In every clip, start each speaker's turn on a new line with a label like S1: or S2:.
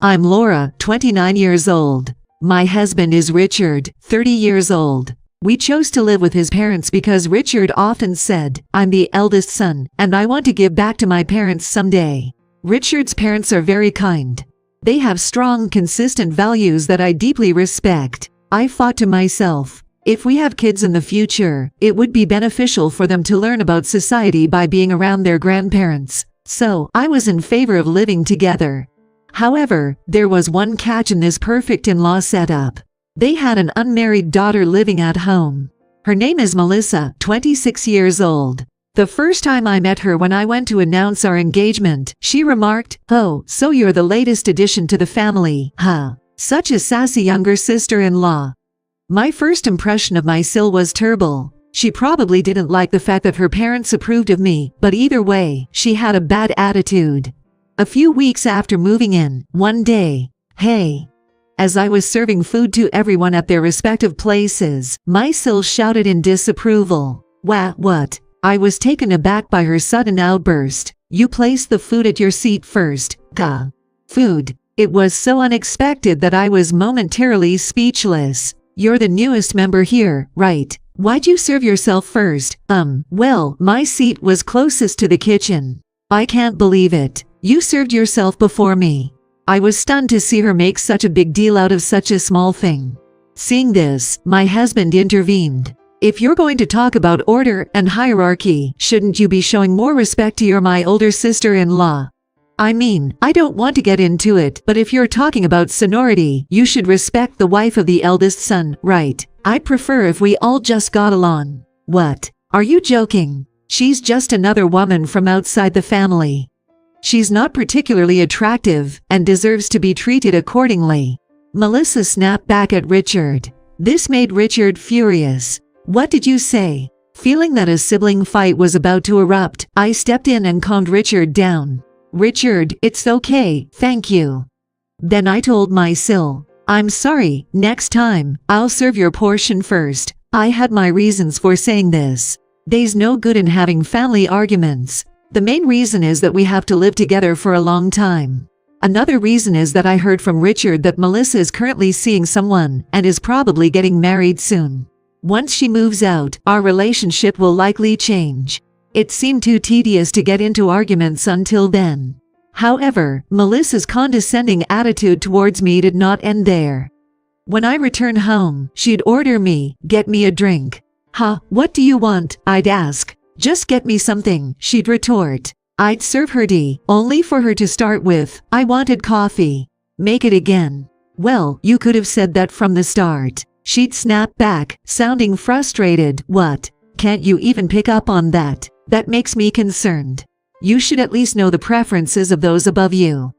S1: I'm Laura, 29 years old. My husband is Richard, 30 years old. We chose to live with his parents because Richard often said, "I'm the eldest son, and I want to give back to my parents someday." Richard's parents are very kind. They have strong, consistent values that I deeply respect. I thought to myself, if we have kids in the future, it would be beneficial for them to learn about society by being around their grandparents. So, I was in favor of living together. However, there was one catch in this perfect in-law setup. They had an unmarried daughter living at home. Her name is Melissa, 26 years old. The first time I met her when I went to announce our engagement, she remarked, "Oh, so you're the latest addition to the family, huh? Such a sassy younger sister-in-law." My first impression of my Sil was terrible. She probably didn't like the fact that her parents approved of me, but either way, she had a bad attitude. A few weeks after moving in, one day, as I was serving food to everyone at their respective places, my Sil shouted in disapproval. What? I was taken aback by her sudden outburst. "You placed the food at your seat first, gah." Food. It was so unexpected that I was momentarily speechless. "You're the newest member here, right? Why'd you serve yourself first?" Well, my seat was closest to the kitchen." "I can't believe it. You served yourself before me." I was stunned to see her make such a big deal out of such a small thing. Seeing this, my husband intervened. "If you're going to talk about order and hierarchy, shouldn't you be showing more respect to my older sister-in-law? I mean, I don't want to get into it, but if you're talking about seniority, you should respect the wife of the eldest son, right? I'd prefer if we all just got along." "What? Are you joking? She's just another woman from outside the family. She's not particularly attractive and deserves to be treated accordingly." Melissa snapped back at Richard. This made Richard furious. "What did you say?" Feeling that a sibling fight was about to erupt, I stepped in and calmed Richard down. "Richard, it's okay, thank you." Then I told my Sil, "I'm sorry, next time, I'll serve your portion first." I had my reasons for saying this. They's no good in having family arguments. The main reason is that we have to live together for a long time. Another reason is that I heard from Richard that Melissa is currently seeing someone and is probably getting married soon. Once she moves out, our relationship will likely change. It seemed too tedious to get into arguments until then. However, Melissa's condescending attitude towards me did not end there. When I returned home, she'd order me, "Get me a drink." "Huh, what do you want?" I'd ask. "Just get me something," she'd retort. I'd serve her tea, only for her to start with, "I wanted coffee." "Make it again." "Well, you could have said that from the start." She'd snap back, sounding frustrated. "What? Can't you even pick up on that? That makes me concerned. You should at least know the preferences of those above you."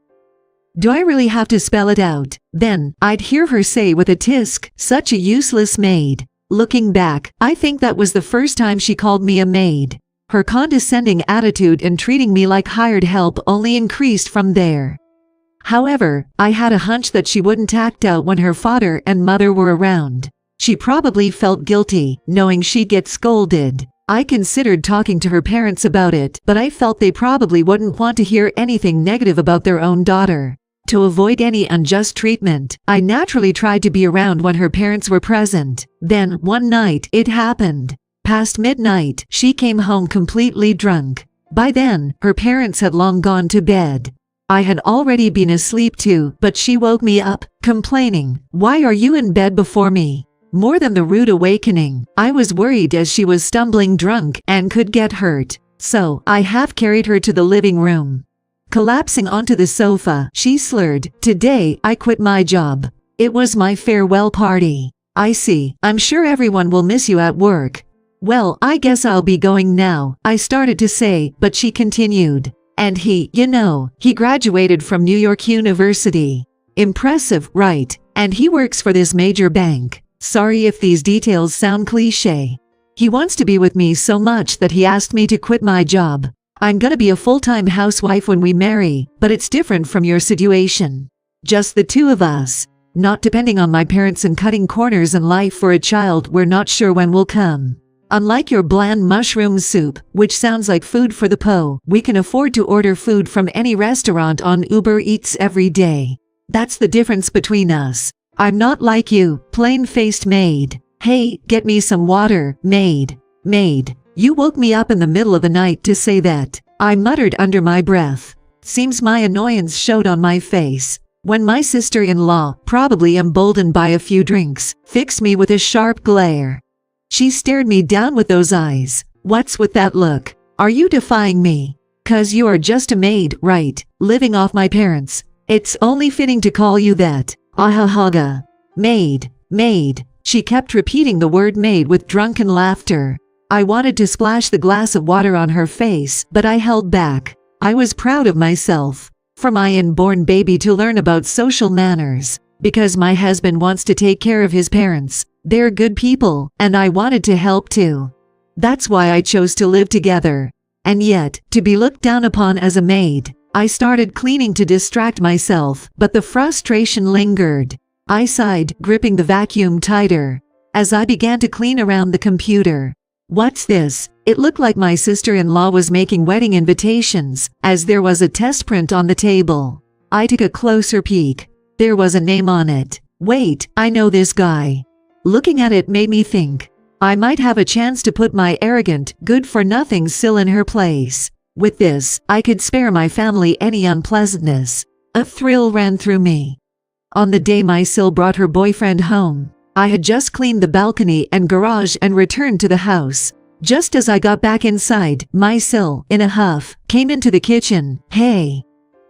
S1: "Do I really have to spell it out?" Then, I'd hear her say with a tisk, "Such a useless maid." Looking back, I think that was the first time she called me a maid. Her condescending attitude and treating me like hired help only increased from there. However, I had a hunch that she wouldn't act out when her father and mother were around. She probably felt guilty, knowing she'd get scolded. I considered talking to her parents about it, but I felt they probably wouldn't want to hear anything negative about their own daughter. To avoid any unjust treatment, I naturally tried to be around when her parents were present. Then, one night, it happened. Past midnight, she came home completely drunk. By then, her parents had long gone to bed. I had already been asleep too, but she woke me up, complaining, "Why are you in bed before me?" More than the rude awakening, I was worried as she was stumbling drunk and could get hurt. So, I half carried her to the living room. Collapsing onto the sofa, she slurred, "Today, I quit my job. It was my farewell party." "I see, I'm sure everyone will miss you at work." "Well, I guess I'll be going now," I started to say, but she continued. "And he graduated from New York University. Impressive, right? And he works for this major bank. Sorry if these details sound cliché. He wants to be with me so much that he asked me to quit my job. I'm gonna be a full-time housewife when we marry, but it's different from your situation. Just the two of us. Not depending on my parents and cutting corners in life for a child we're not sure when will come. Unlike your bland mushroom soup, which sounds like food for the po, we can afford to order food from any restaurant on Uber Eats every day. That's the difference between us. I'm not like you, plain-faced maid. Hey, get me some water, maid. Maid, you woke me up in the middle of the night to say that, I muttered under my breath. Seems my annoyance showed on my face. When my sister-in-law, probably emboldened by a few drinks, fixed me with a sharp glare. She stared me down with those eyes. What's with that look? Are you defying me? 'Cause you are just a maid, right? Living off my parents. It's only fitting to call you that. Ahahaga. Maid, maid. She kept repeating the word maid with drunken laughter. I wanted to splash the glass of water on her face, but I held back. I was proud of myself. For my inborn baby to learn about social manners. Because my husband wants to take care of his parents. They're good people, and I wanted to help too. That's why I chose to live together. And yet, to be looked down upon as a maid. I started cleaning to distract myself, but the frustration lingered. I sighed, gripping the vacuum tighter. As I began to clean around the computer. What's this? It looked like my sister-in-law was making wedding invitations, as there was a test print on the table. I took a closer peek. There was a name on it. Wait, I know this guy. Looking at it made me think. I might have a chance to put my arrogant, good-for-nothing Sil in her place. With this, I could spare my family any unpleasantness. A thrill ran through me. On the day my Sil brought her boyfriend home, I had just cleaned the balcony and garage and returned to the house. Just as I got back inside, my Sil, in a huff, came into the kitchen. Hey.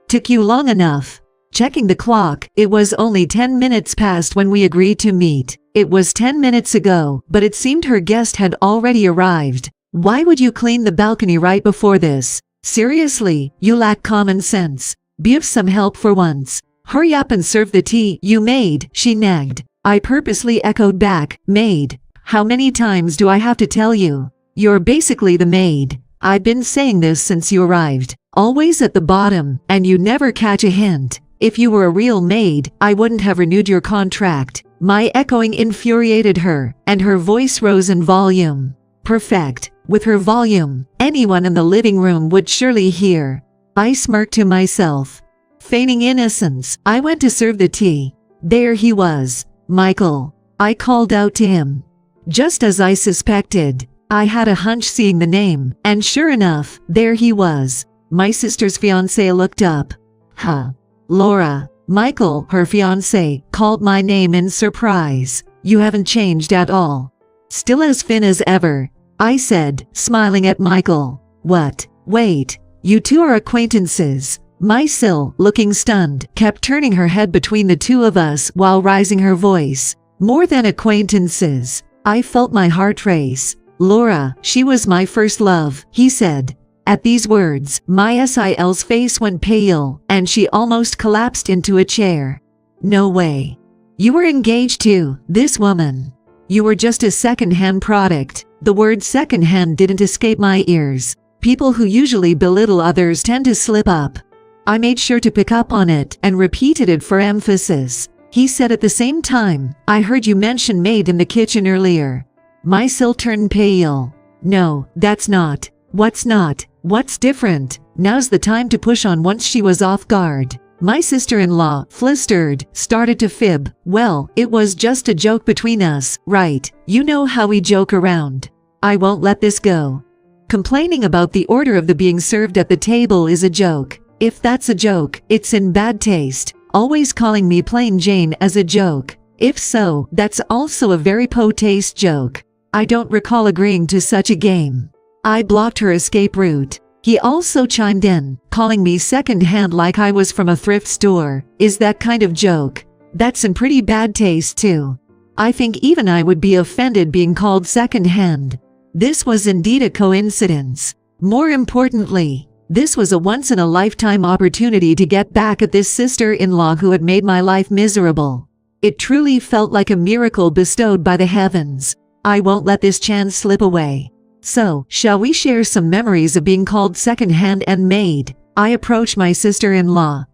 S1: Took you long enough. Checking the clock, it was only 10 minutes past when we agreed to meet. It was 10 minutes ago, but it seemed her guest had already arrived. Why would you clean the balcony right before this? Seriously, you lack common sense. Be of some help for once. Hurry up and serve the tea, you maid, she nagged. I purposely echoed back, maid. How many times do I have to tell you? You're basically the maid. I've been saying this since you arrived. Always at the bottom, and you never catch a hint. If you were a real maid, I wouldn't have renewed your contract. My echoing infuriated her, and her voice rose in volume. Perfect. With her volume, anyone in the living room would surely hear. I smirked to myself. Feigning innocence, I went to serve the tea. There he was. Michael. I called out to him. Just as I suspected. I had a hunch seeing the name, and sure enough, there he was. My sister's fiancé looked up. Huh. Laura. Michael, her fiancé, called my name in surprise. You haven't changed at all. Still as thin as ever, I said, smiling at Michael. What? Wait. You two are acquaintances. My Sil, looking stunned, kept turning her head between the two of us while raising her voice. More than acquaintances. I felt my heart race. Laura, she was my first love, he said. At these words, my SIL's face went pale, and she almost collapsed into a chair. No way. You were engaged to this woman. You were just a second-hand product. The word second-hand didn't escape my ears. People who usually belittle others tend to slip up. I made sure to pick up on it and repeated it for emphasis. He said at the same time, I heard you mention maid in the kitchen earlier. My Sil turned pale. No, that's not. What's not? What's different? Now's the time to push on once she was off guard. My sister-in-law, flustered, started to fib. Well, it was just a joke between us, right? You know how we joke around. I won't let this go. Complaining about the order of the being served at the table is a joke. If that's a joke, it's in bad taste. Always calling me plain Jane as a joke. If so, that's also a very po-taste joke. I don't recall agreeing to such a game. I blocked her escape route. He also chimed in, calling me second-hand like I was from a thrift store. Is that kind of joke? That's in pretty bad taste too. I think even I would be offended being called second-hand. This was indeed a coincidence. More importantly, this was a once-in-a-lifetime opportunity to get back at this sister-in-law who had made my life miserable. It truly felt like a miracle bestowed by the heavens. I won't let this chance slip away. So, shall we share some memories of being called second-hand and maid? I approached my sister-in-law.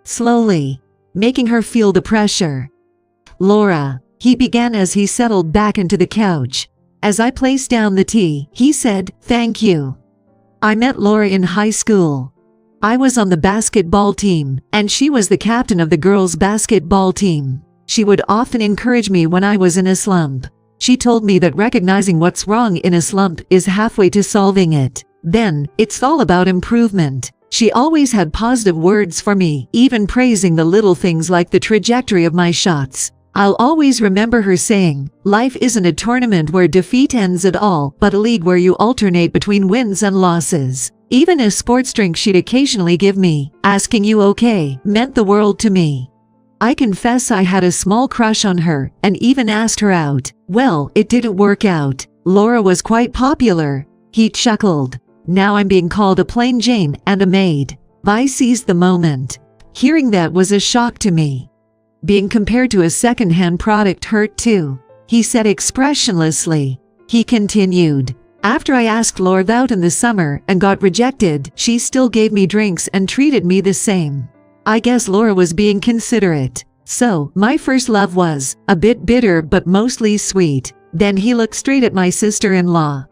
S1: Slowly, making her feel the pressure. Laura, he began as he settled back into the couch. As I placed down the tea, he said, thank you. I met Laura in high school. I was on the basketball team, and she was the captain of the girls' basketball team. She would often encourage me when I was in a slump. She told me that recognizing what's wrong in a slump is halfway to solving it. Then, it's all about improvement. She always had positive words for me, even praising the little things like the trajectory of my shots. I'll always remember her saying, "Life isn't a tournament where defeat ends at all, but a league where you alternate between wins and losses." Even a sports drink she'd occasionally give me, asking "you okay?" meant the world to me. I confess I had a small crush on her, and even asked her out. Well, it didn't work out. Laura was quite popular. He chuckled. Now I'm being called a plain Jane and a maid. I seized the moment. Hearing that was a shock to me. Being compared to a second-hand product hurt too. He said expressionlessly. He continued. After I asked Laura out in the summer and got rejected, she still gave me drinks and treated me the same. I guess Laura was being considerate. So, my first love was a bit bitter but mostly sweet. Then he looked straight at my sister-in-law.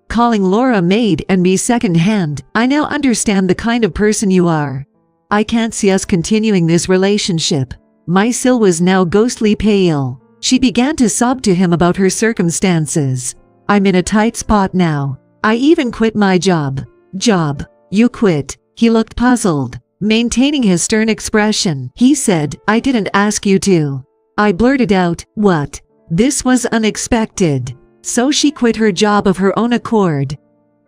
S1: Calling Laura maid and me second-hand, I now understand the kind of person you are. I can't see us continuing this relationship. My Sil was now ghostly pale. She began to sob to him about her circumstances. I'm in a tight spot now. I even quit my job. Job? You quit? He looked puzzled. Maintaining his stern expression, he said, I didn't ask you to. I blurted out, what? This was unexpected. So she quit her job of her own accord.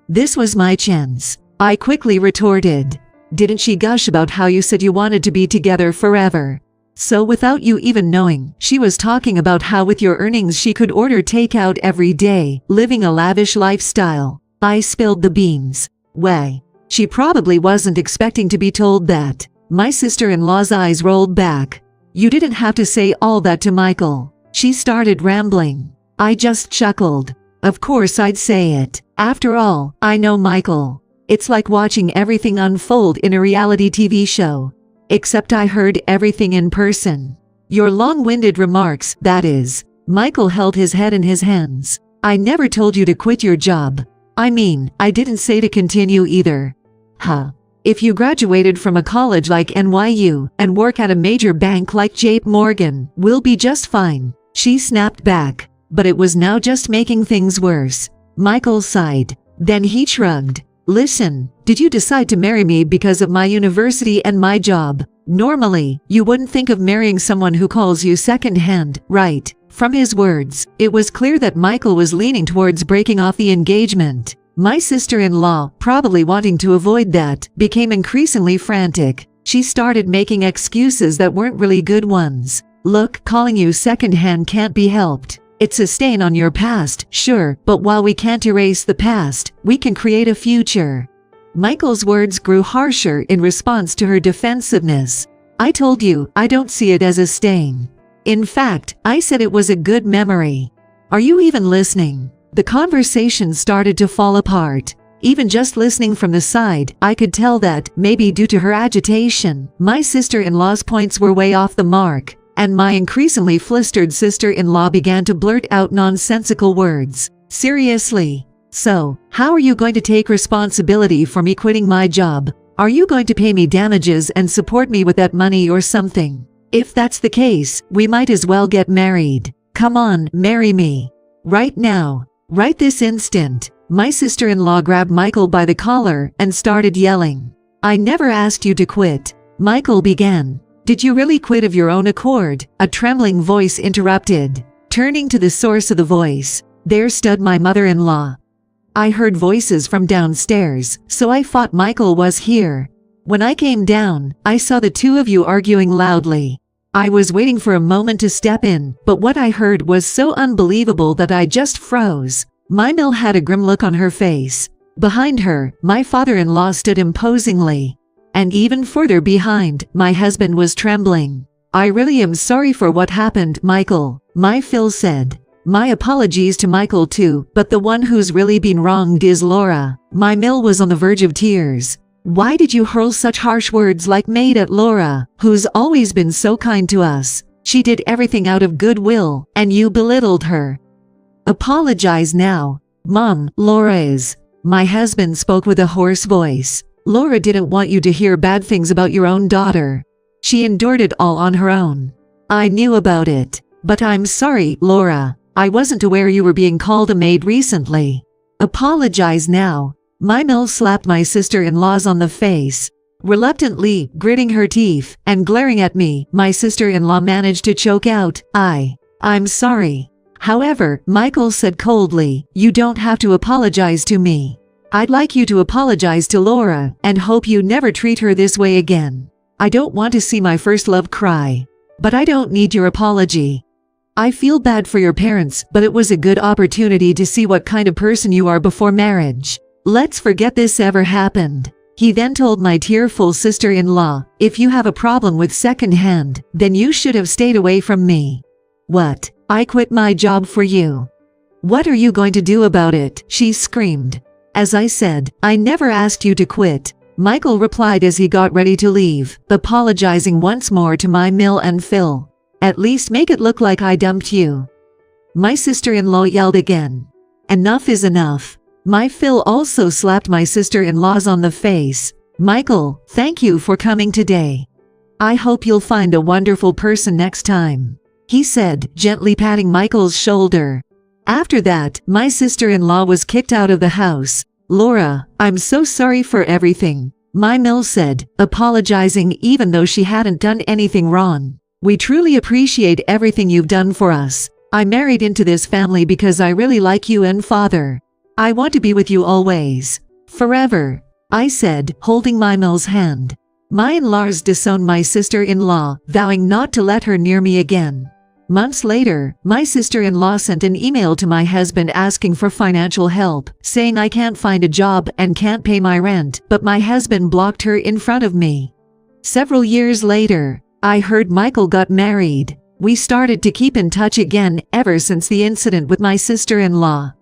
S1: This was my chance. I quickly retorted. Didn't she gush about how you said you wanted to be together forever? So without you even knowing, she was talking about how with your earnings she could order takeout every day, living a lavish lifestyle. I spilled the beans. Why? She probably wasn't expecting to be told that. My sister-in-law's eyes rolled back. You didn't have to say all that to Michael. She started rambling. I just chuckled. Of course I'd say it. After all, I know Michael. It's like watching everything unfold in a reality TV show. Except I heard everything in person. Your long-winded remarks, that is. Michael held his head in his hands. I never told you to quit your job. I mean, I didn't say to continue either. Huh. If you graduated from a college like NYU and work at a major bank like JP Morgan, we'll be just fine. She snapped back. But it was now just making things worse. Michael sighed. Then he shrugged. Listen, did you decide to marry me because of my university and my job? Normally, you wouldn't think of marrying someone who calls you second-hand, right? From his words, it was clear that Michael was leaning towards breaking off the engagement. My sister-in-law, probably wanting to avoid that, became increasingly frantic. She started making excuses that weren't really good ones. Look, calling you second-hand can't be helped. It's a stain on your past, sure, but while we can't erase the past, we can create a future. Michael's words grew harsher in response to her defensiveness. I told you, I don't see it as a stain. In fact, I said it was a good memory. Are you even listening? The conversation started to fall apart. Even just listening from the side, I could tell that, maybe due to her agitation, my sister-in-law's points were way off the mark. And my increasingly flustered sister-in-law began to blurt out nonsensical words. Seriously? So, how are you going to take responsibility for me quitting my job? Are you going to pay me damages and support me with that money or something? If that's the case, we might as well get married. Come on, marry me. Right now. Right this instant. My sister-in-law grabbed Michael by the collar and started yelling. I never asked you to quit. Michael began. Did you really quit of your own accord? A trembling voice interrupted. Turning to the source of the voice, there stood my mother-in-law. I heard voices from downstairs, so I thought Michael was here. When I came down, I saw the two of you arguing loudly. I was waiting for a moment to step in, but what I heard was so unbelievable that I just froze. My Mill had a grim look on her face. Behind her, my father-in-law stood imposingly. And even further behind, my husband was trembling. I really am sorry for what happened, Michael, my Phil said. My apologies to Michael too, but the one who's really been wronged is Laura. My Mill was on the verge of tears. Why did you hurl such harsh words like maid at Laura, who's always been so kind to us? She did everything out of goodwill, and you belittled her. Apologize now. Mom, Laura is. My husband spoke with a hoarse voice. Laura didn't want you to hear bad things about your own daughter. She endured it all on her own. I knew about it. But I'm sorry, Laura. I wasn't aware you were being called a maid recently. Apologize now. Mymel slapped my sister-in-laws on the face. Reluctantly, gritting her teeth, and glaring at me, my sister-in-law managed to choke out, I'm sorry. However, Michael said coldly, you don't have to apologize to me. I'd like you to apologize to Laura, and hope you never treat her this way again. I don't want to see my first love cry. But I don't need your apology. I feel bad for your parents, but it was a good opportunity to see what kind of person you are before marriage. Let's forget this ever happened. He then told my tearful sister-in-law, if you have a problem with second-hand, then you should have stayed away from me. What? I quit my job for you. What are you going to do about it? She screamed. As I said, I never asked you to quit. Michael replied as he got ready to leave, apologizing once more to Mymel and Phil. At least make it look like I dumped you. My sister-in-law yelled again. Enough is enough. My Phil also slapped my sister-in-laws on the face. Michael, thank you for coming today. I hope you'll find a wonderful person next time, he said, gently patting Michael's shoulder. After that, my sister-in-law was kicked out of the house. Laura, I'm so sorry for everything, Mymel said, apologizing even though she hadn't done anything wrong. We truly appreciate everything you've done for us. I married into this family because I really like you and father. I want to be with you always. Forever, I said, holding Mymel's hand. My in-laws disowned my sister-in-law, vowing not to let her near me again. Months later, my sister-in-law sent an email to my husband asking for financial help, saying I can't find a job and can't pay my rent, but my husband blocked her in front of me. Several years later, I heard Michael got married. We started to keep in touch again ever since the incident with my sister-in-law.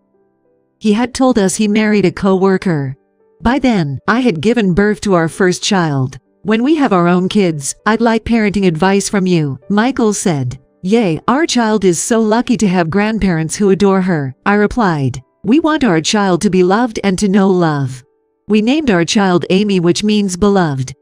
S1: He had told us he married a co-worker. By then, I had given birth to our first child. When we have our own kids, I'd like parenting advice from you, Michael said. Yay, our child is so lucky to have grandparents who adore her, I replied. We want our child to be loved and to know love. We named our child Amy, which means beloved.